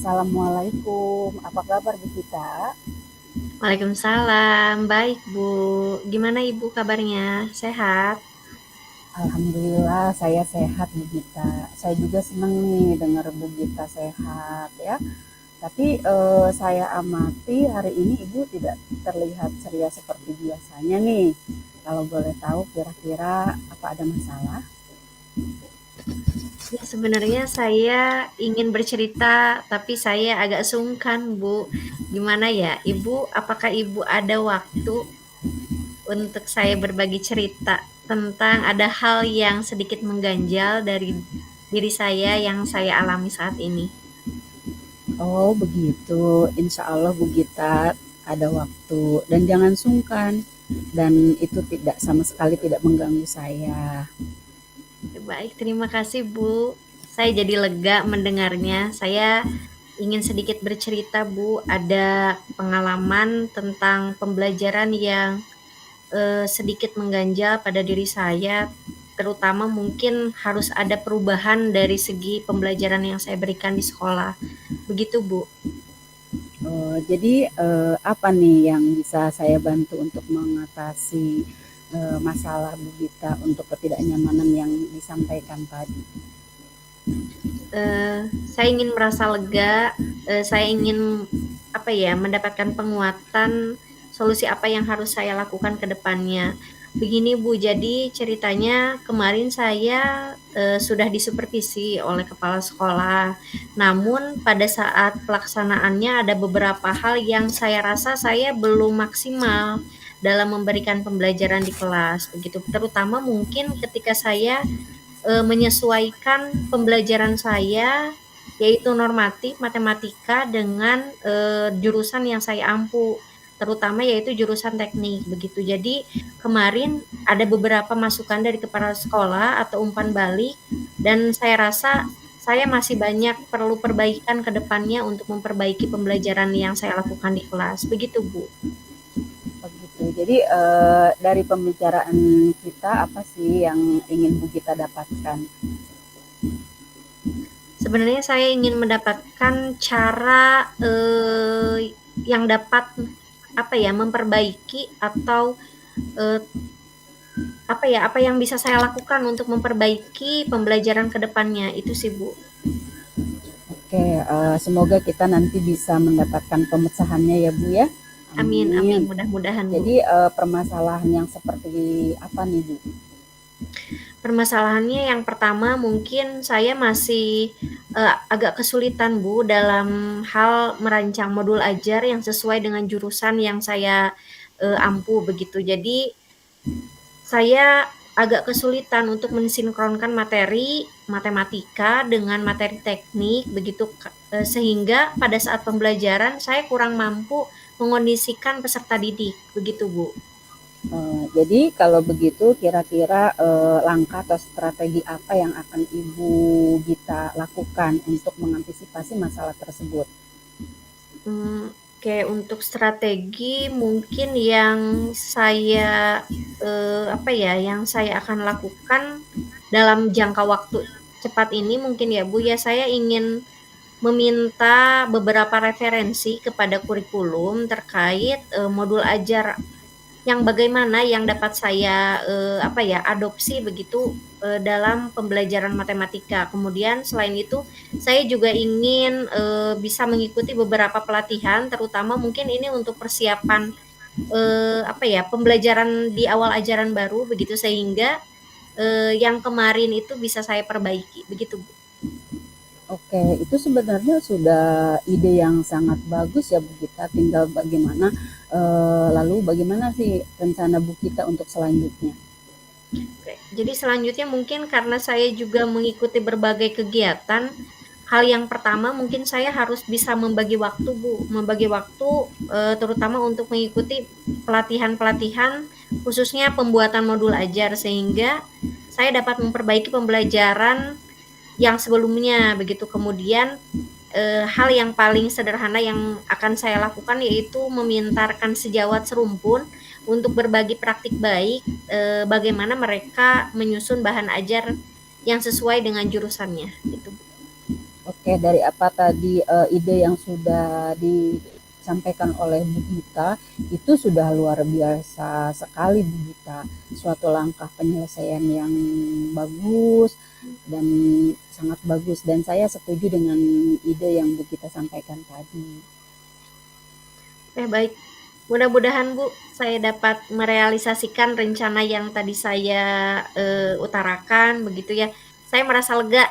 Assalamualaikum, apa kabar Bu Gita? Waalaikumsalam, baik Bu. Gimana Ibu kabarnya? Sehat? Alhamdulillah saya sehat Bu Gita. Saya juga senang nih dengar Bu Gita sehat ya. Tapi saya amati hari ini Ibu tidak terlihat ceria seperti biasanya nih. Kalau boleh tahu kira-kira apa ada masalah? Ya, sebenarnya saya ingin bercerita, tapi saya agak sungkan Bu. Gimana ya, Ibu? Apakah Ibu ada waktu untuk saya berbagi cerita tentang ada hal yang sedikit mengganjal dari diri saya yang saya alami saat ini? Oh begitu, insya Allah Bu Gita ada waktu dan jangan sungkan dan itu tidak sama sekali tidak mengganggu saya. Baik, terima kasih Bu. Saya jadi lega mendengarnya. Saya ingin sedikit bercerita Bu, ada pengalaman tentang pembelajaran yang sedikit mengganjal pada diri saya, terutama mungkin harus ada perubahan dari segi pembelajaran yang saya berikan di sekolah. Begitu Bu. Jadi apa nih yang bisa saya bantu untuk mengatasi masalah Bu Gita untuk ketidaknyamanan yang disampaikan tadi? Saya ingin merasa lega, saya ingin apa ya, mendapatkan penguatan solusi apa yang harus saya lakukan ke depannya. Begini Bu, jadi ceritanya kemarin saya sudah disupervisi oleh kepala sekolah. Namun pada saat pelaksanaannya ada beberapa hal yang saya rasa saya belum maksimal dalam memberikan pembelajaran di kelas. Begitu, terutama mungkin ketika saya menyesuaikan pembelajaran saya yaitu normatif matematika dengan jurusan yang saya ampu, terutama yaitu jurusan teknik begitu. Jadi kemarin ada beberapa masukan dari kepala sekolah atau umpan balik dan saya rasa saya masih banyak perlu perbaikan ke depannya untuk memperbaiki pembelajaran yang saya lakukan di kelas. Begitu Bu. Begitu. Jadi dari pembicaraan kita apa sih yang ingin Bu Gita dapatkan? Sebenarnya saya ingin mendapatkan cara yang dapat apa ya, memperbaiki atau eh, apa yang bisa saya lakukan untuk memperbaiki pembelajaran ke depannya itu sih Bu. Oke, semoga kita nanti bisa mendapatkan pemecahannya ya Bu ya. Amin amin, Amin. mudah-mudahan Bu. Jadi permasalahan yang seperti apa nih Bu? Permasalahannya yang pertama mungkin saya masih agak kesulitan Bu dalam hal merancang modul ajar yang sesuai dengan jurusan yang saya ampu begitu. Jadi saya agak kesulitan untuk mensinkronkan materi matematika dengan materi teknik begitu, sehingga pada saat pembelajaran saya kurang mampu mengondisikan peserta didik begitu Bu. Jadi kalau begitu kira-kira langkah atau strategi apa yang akan Ibu Gita lakukan untuk mengantisipasi masalah tersebut? Oke, untuk strategi mungkin yang saya apa ya, yang saya akan lakukan dalam jangka waktu cepat ini mungkin ya Bu ya, saya ingin meminta beberapa referensi kepada kurikulum terkait modul ajar yang bagaimana yang dapat saya apa ya, adopsi begitu dalam pembelajaran matematika. Kemudian selain itu saya juga ingin bisa mengikuti beberapa pelatihan, terutama mungkin ini untuk persiapan apa ya, pembelajaran di awal ajaran baru begitu, sehingga yang kemarin itu bisa saya perbaiki begitu Bu. Oke, itu sebenarnya sudah ide yang sangat bagus ya Bu Gita. Tinggal bagaimana, lalu bagaimana sih rencana Bu Gita untuk selanjutnya? Oke. Jadi selanjutnya mungkin karena saya juga mengikuti berbagai kegiatan, hal yang pertama mungkin saya harus bisa membagi waktu Bu, membagi waktu terutama untuk mengikuti pelatihan-pelatihan khususnya pembuatan modul ajar sehingga saya dapat memperbaiki pembelajaran yang sebelumnya begitu. Kemudian hal yang paling sederhana yang akan saya lakukan yaitu memintarkan sejawat serumpun untuk berbagi praktik baik bagaimana mereka menyusun bahan ajar yang sesuai dengan jurusannya gitu. Oke, dari apa tadi ide yang sudah disampaikan oleh Bu Gita itu sudah luar biasa sekali Bu Gita. Suatu langkah penyelesaian yang bagus dan sangat bagus dan saya setuju dengan ide yang Bu Gita sampaikan tadi. Baik. Mudah-mudahan Bu, saya dapat merealisasikan rencana yang tadi saya utarakan begitu ya. Saya merasa lega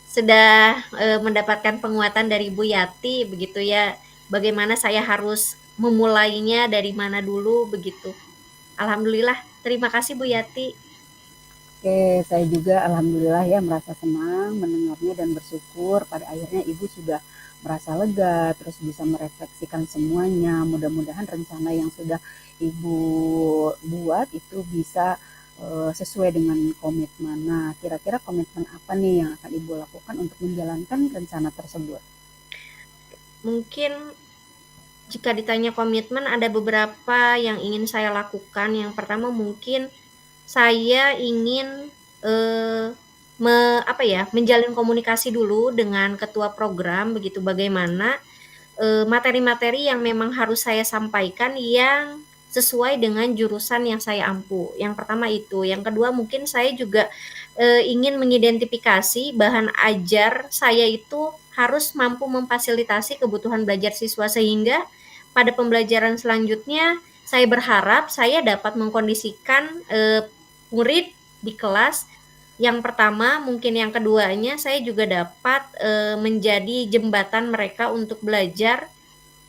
sudah mendapatkan penguatan dari Bu Yati begitu ya. Bagaimana saya harus memulainya dari mana dulu begitu. Alhamdulillah, terima kasih Bu Yati. Oke, saya juga alhamdulillah ya merasa senang mendengarnya dan bersyukur pada akhirnya Ibu sudah merasa lega, terus bisa merefleksikan semuanya. Mudah-mudahan rencana yang sudah Ibu buat itu bisa sesuai dengan komitmen. Nah, kira-kira komitmen apa nih yang akan Ibu lakukan untuk menjalankan rencana tersebut? Mungkin jika ditanya komitmen, ada beberapa yang ingin saya lakukan. Yang pertama mungkin saya ingin eh, menjalin komunikasi dulu dengan ketua program begitu, bagaimana materi-materi yang memang harus saya sampaikan yang sesuai dengan jurusan yang saya ampu. Yang pertama itu. Yang kedua mungkin saya juga ingin mengidentifikasi bahan ajar saya itu harus mampu memfasilitasi kebutuhan belajar siswa, sehingga pada pembelajaran selanjutnya saya berharap saya dapat mengkondisikan murid di kelas yang pertama, mungkin yang keduanya saya juga dapat menjadi jembatan mereka untuk belajar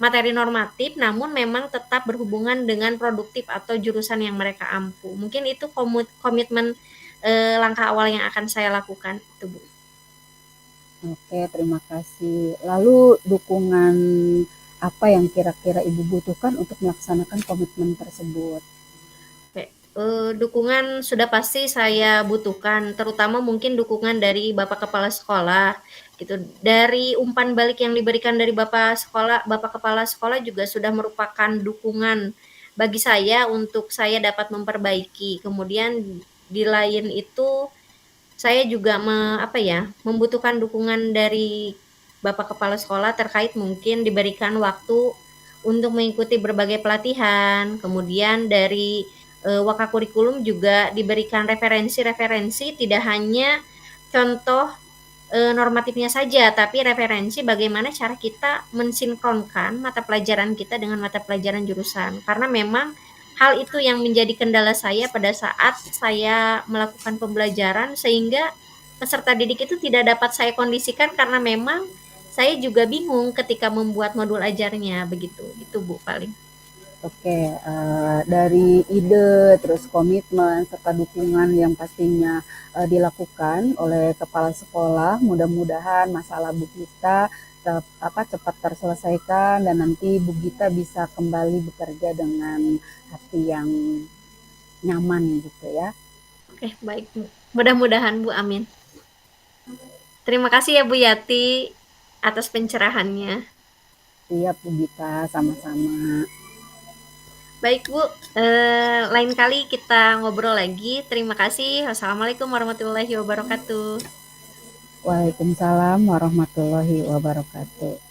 materi normatif, namun memang tetap berhubungan dengan produktif atau jurusan yang mereka ampu. Mungkin itu komitmen langkah awal yang akan saya lakukan, itu Bu. Oke, terima kasih. Lalu dukungan apa yang kira-kira Ibu butuhkan untuk melaksanakan komitmen tersebut? Oke. Dukungan sudah pasti saya butuhkan, terutama mungkin dukungan dari Bapak Kepala Sekolah gitu. Dari umpan balik yang diberikan dari Bapak Kepala Sekolah juga sudah merupakan dukungan bagi saya untuk saya dapat memperbaiki. Kemudian di lain itu saya juga membutuhkan dukungan dari Bapak Kepala Sekolah terkait mungkin diberikan waktu untuk mengikuti berbagai pelatihan, kemudian dari Wakakurikulum juga diberikan referensi-referensi, tidak hanya contoh normatifnya saja, tapi referensi bagaimana cara kita mensinkronkan mata pelajaran kita dengan mata pelajaran jurusan. Karena memang hal itu yang menjadi kendala saya pada saat saya melakukan pembelajaran, sehingga peserta didik itu tidak dapat saya kondisikan karena memang saya juga bingung ketika membuat modul ajarnya begitu. Itu Bu paling. Oke, dari ide, terus komitmen, serta dukungan yang pastinya dilakukan oleh kepala sekolah, mudah-mudahan masalah Bu Gita cepat terselesaikan dan nanti Bu Gita bisa kembali bekerja dengan hati yang nyaman gitu ya. Oke, baik Bu. Mudah-mudahan Bu, amin. Terima kasih ya Bu Yati atas pencerahannya. Siap Bu Gita, sama-sama. Baik Bu, lain kali kita ngobrol lagi. Terima kasih. Wassalamualaikum warahmatullahi wabarakatuh. Waalaikumsalam warahmatullahi wabarakatuh.